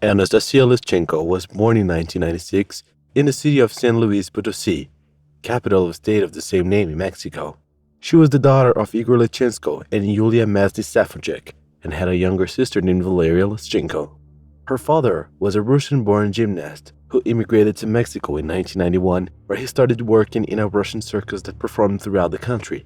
Anastasia Lischenko was born in 1996 in the city of San Luis Potosí, capital of the state of the same name in Mexico. She was the daughter of Igor Lischenko and Yulia Mazny-Safonchik and had a younger sister named Valeria Lischenko. Her father was a Russian-born gymnast who immigrated to Mexico in 1991, where he started working in a Russian circus that performed throughout the country.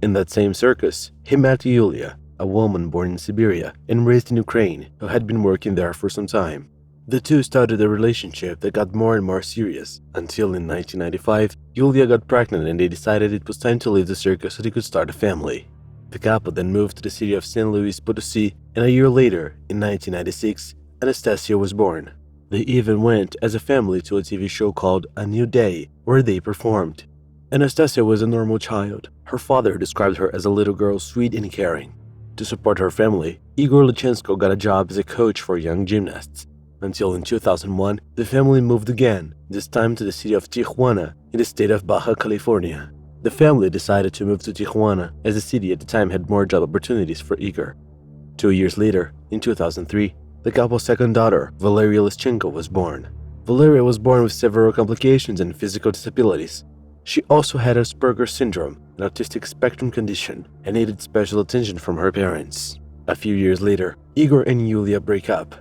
In that same circus, he met Yulia, a woman born in Siberia and raised in Ukraine who had been working there for some time. The two started a relationship that got more and more serious until in 1995, Yulia got pregnant and they decided it was time to leave the circus so they could start a family. The couple then moved to the city of San Luis Potosí, and a year later, in 1996, Anastasia was born. They even went as a family to a TV show called A New Day, where they performed. Anastasia was a normal child. Her father described her as a little girl, sweet and caring. To support her family, Igor Lichenko got a job as a coach for young gymnasts. Until in 2001, the family moved again, this time to the city of Tijuana in the state of Baja California. The family decided to move to Tijuana as the city at the time had more job opportunities for Igor. 2 years later, in 2003, the couple's second daughter, Valeria Lischenko, was born. Valeria was born with several complications and physical disabilities. She also had Asperger's syndrome, an autistic spectrum condition, and needed special attention from her parents. A few years later, Igor and Yulia break up.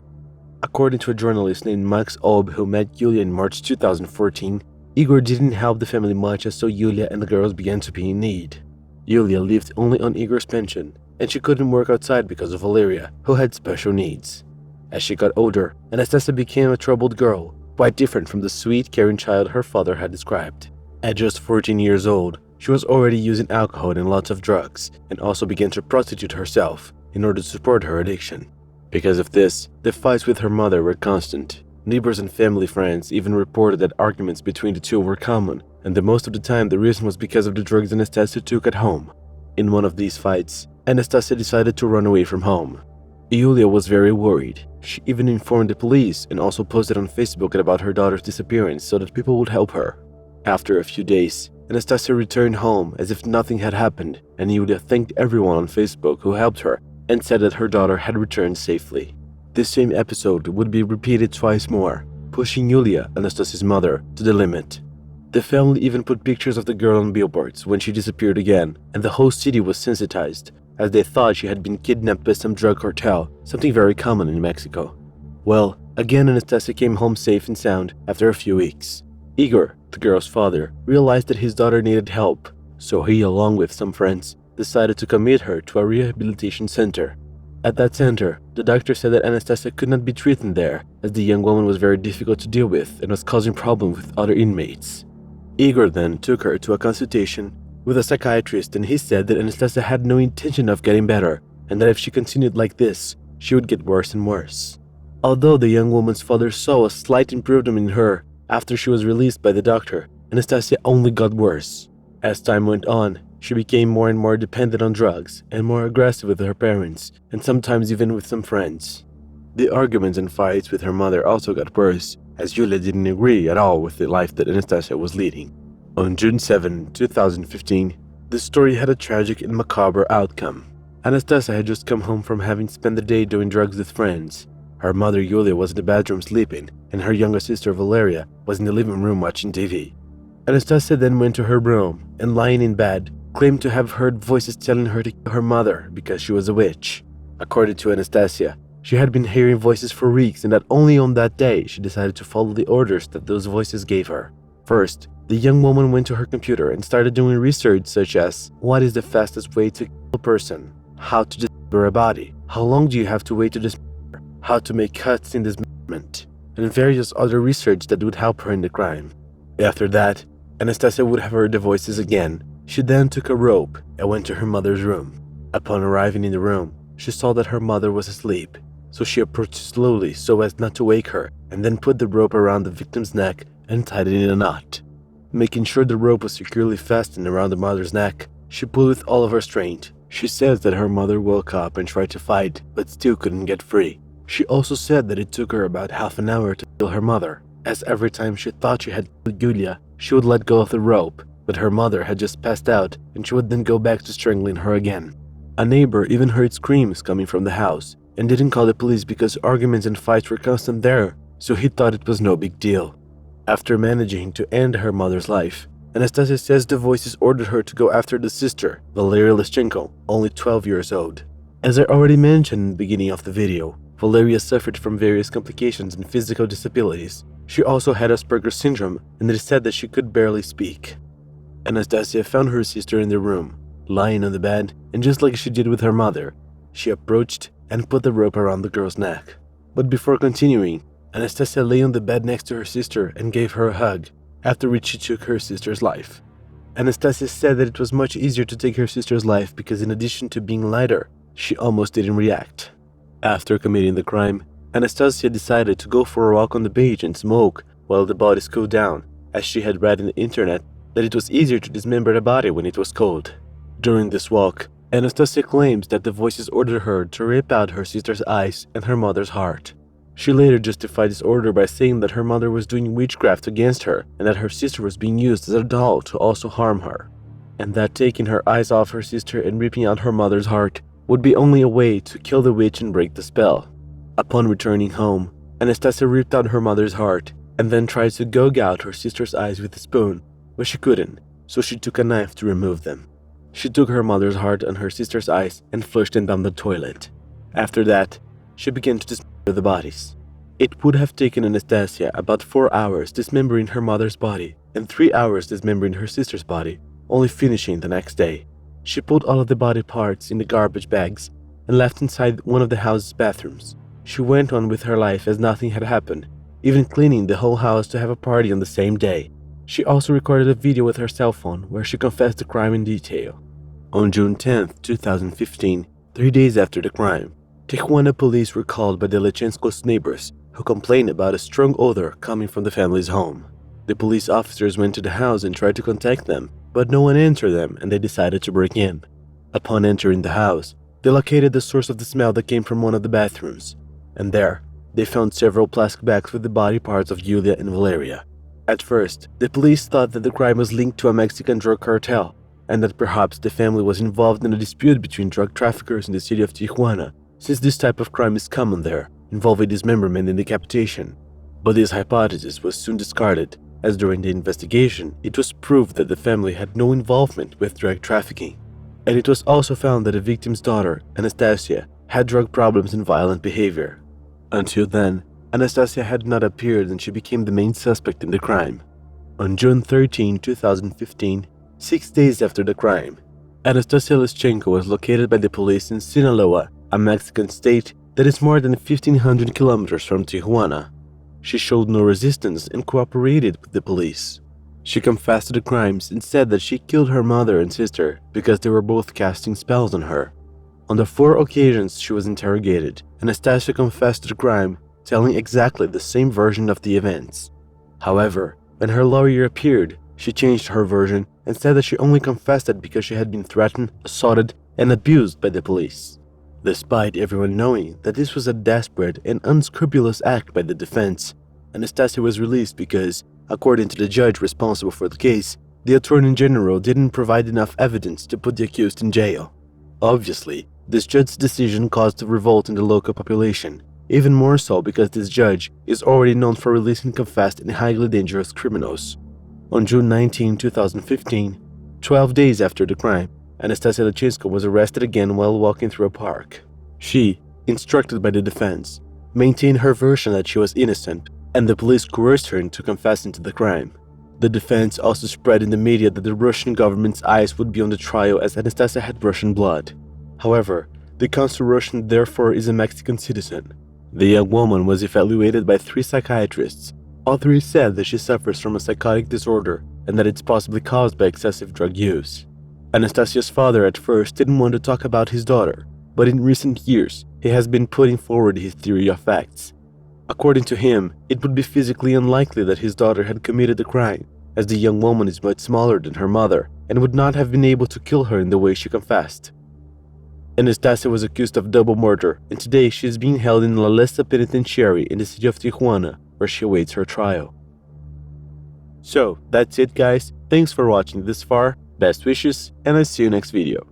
According to a journalist named Max Ob who met Yulia in March 2014, Igor didn't help the family much, as so Yulia and the girls began to be in need. Yulia lived only on Igor's pension, and she couldn't work outside because of Valeria, who had special needs. As she got older, Anastasia became a troubled girl, quite different from the sweet, caring child her father had described. At just 14 years old, she was already using alcohol and lots of drugs, and also began to prostitute herself in order to support her addiction. Because of this, the fights with her mother were constant. Neighbors and family friends even reported that arguments between the two were common, and that most of the time the reason was because of the drugs Anastasia took at home. In one of these fights, Anastasia decided to run away from home. Yulia was very worried. She even informed the police and also posted on Facebook about her daughter's disappearance so that people would help her. After a few days, Anastasia returned home as if nothing had happened, and Yulia thanked everyone on Facebook who helped her and said that her daughter had returned safely. This same episode would be repeated twice more, pushing Yulia, Anastasia's mother, to the limit. The family even put pictures of the girl on billboards when she disappeared again, and the whole city was sensitized, as they thought she had been kidnapped by some drug cartel, something very common in Mexico. Well, again Anastasia came home safe and sound after a few weeks. Igor, the girl's father, realized that his daughter needed help, so he, along with some friends, decided to commit her to a rehabilitation center. At that center, the doctor said that Anastasia could not be treated there, as the young woman was very difficult to deal with and was causing problems with other inmates. Igor then took her to a consultation with a psychiatrist, and he said that Anastasia had no intention of getting better, and that if she continued like this, she would get worse and worse. Although the young woman's father saw a slight improvement in her after she was released by the doctor, Anastasia only got worse. As time went on, she became more and more dependent on drugs and more aggressive with her parents, and sometimes even with some friends. The arguments and fights with her mother also got worse, as Yulia didn't agree at all with the life that Anastasia was leading. On June 7, 2015, the story had a tragic and macabre outcome. Anastasia had just come home from having spent the day doing drugs with friends. Her mother Yulia was in the bedroom sleeping, and her younger sister Valeria was in the living room watching TV. Anastasia then went to her room and, lying in bed, claimed to have heard voices telling her to kill her mother because she was a witch. According to Anastasia, she had been hearing voices for weeks, and that only on that day she decided to follow the orders that those voices gave her. First, the young woman went to her computer and started doing research such as what is the fastest way to kill a person, how to dismember a body, how long do you have to wait to dismember, how to make cuts in dismemberment, and various other research that would help her in the crime. After that, Anastasia would have heard the voices again. She then took a rope and went to her mother's room. Upon arriving in the room, she saw that her mother was asleep, so she approached slowly so as not to wake her, and then put the rope around the victim's neck and tied it in a knot. Making sure the rope was securely fastened around the mother's neck, she pulled with all of her strength. She says that her mother woke up and tried to fight, but still couldn't get free. She also said that it took her about half an hour to kill her mother, as every time she thought she had killed Yulia, she would let go of the rope, but her mother had just passed out and she would then go back to strangling her again. A neighbor even heard screams coming from the house, and didn't call the police because arguments and fights were constant there, so he thought it was no big deal. After managing to end her mother's life, Anastasia says the voices ordered her to go after the sister, Valeria Leszczenko, only 12 years old. As I already mentioned in the beginning of the video, Valeria suffered from various complications and physical disabilities. She also had Asperger's syndrome, and it is said that she could barely speak. Anastasia found her sister in the room, lying on the bed, and just like she did with her mother, she approached and put the rope around the girl's neck. But before continuing, Anastasia lay on the bed next to her sister and gave her a hug, after which she took her sister's life. Anastasia said that it was much easier to take her sister's life because in addition to being lighter, she almost didn't react. After committing the crime, Anastasia decided to go for a walk on the beach and smoke while the bodies cooled down, as she had read in the internet that it was easier to dismember the body when it was cold. During this walk, Anastasia claims that the voices ordered her to rip out her sister's eyes and her mother's heart. She later justified this order by saying that her mother was doing witchcraft against her and that her sister was being used as a doll to also harm her, and that taking her eyes off her sister and ripping out her mother's heart would be only a way to kill the witch and break the spell. Upon returning home, Anastasia ripped out her mother's heart and then tried to gouge out her sister's eyes with a spoon, but she couldn't, so she took a knife to remove them. She took her mother's heart and her sister's eyes and flushed them down the toilet. After that, she began to dismember the bodies. It would have taken Anastasia about 4 hours dismembering her mother's body and 3 hours dismembering her sister's body, only finishing the next day. She put all of the body parts in the garbage bags and left inside one of the house's bathrooms. She went on with her life as nothing had happened, even cleaning the whole house to have a party on the same day. She also recorded a video with her cell phone where she confessed the crime in detail. On June 10, 2015, 3 days after the crime, Tijuana police were called by the Leszczenko's neighbors who complained about a strong odor coming from the family's home. The police officers went to the house and tried to contact them, but no one answered them and they decided to break in. Upon entering the house, they located the source of the smell that came from one of the bathrooms, and there, they found several plastic bags with the body parts of Yulia and Valeria. At first, the police thought that the crime was linked to a Mexican drug cartel, and that perhaps the family was involved in a dispute between drug traffickers in the city of Tijuana, since this type of crime is common there, involving dismemberment and decapitation. But this hypothesis was soon discarded, as during the investigation, it was proved that the family had no involvement with drug trafficking. And it was also found that the victim's daughter, Anastasia, had drug problems and violent behavior. Until then, Anastasia had not appeared and she became the main suspect in the crime. On June 13, 2015, 6 days after the crime, Anastasia Leszczenko was located by the police in Sinaloa, a Mexican state that is more than 1,500 kilometers from Tijuana. She showed no resistance and cooperated with the police. She confessed to the crimes and said that she killed her mother and sister because they were both casting spells on her. On the 4 occasions she was interrogated, Anastasia confessed to the crime, telling exactly the same version of the events. However, when her lawyer appeared, she changed her version and said that she only confessed it because she had been threatened, assaulted, and abused by the police. Despite everyone knowing that this was a desperate and unscrupulous act by the defense, Anastasia was released because, according to the judge responsible for the case, the Attorney General didn't provide enough evidence to put the accused in jail. Obviously, this judge's decision caused a revolt in the local population, even more so because this judge is already known for releasing confessed and highly dangerous criminals. On June 19, 2015, 12 days after the crime, Anastasia Leszczenko was arrested again while walking through a park. She, instructed by the defense, maintained her version that she was innocent, and the police coerced her into confessing to the crime. The defense also spread in the media that the Russian government's eyes would be on the trial as Anastasia had Russian blood. However, the consul Russian therefore is a Mexican citizen. The young woman was evaluated by 3 psychiatrists. All 3 said that she suffers from a psychotic disorder and that it's possibly caused by excessive drug use. Anastasia's father at first didn't want to talk about his daughter, but in recent years, he has been putting forward his theory of facts. According to him, it would be physically unlikely that his daughter had committed the crime, as the young woman is much smaller than her mother and would not have been able to kill her in the way she confessed. Anastasia was accused of double murder, and today she is being held in La Lista Penitentiary in the city of Tijuana, where she awaits her trial. So, that's it guys, thanks for watching this far, best wishes, and I'll see you next video.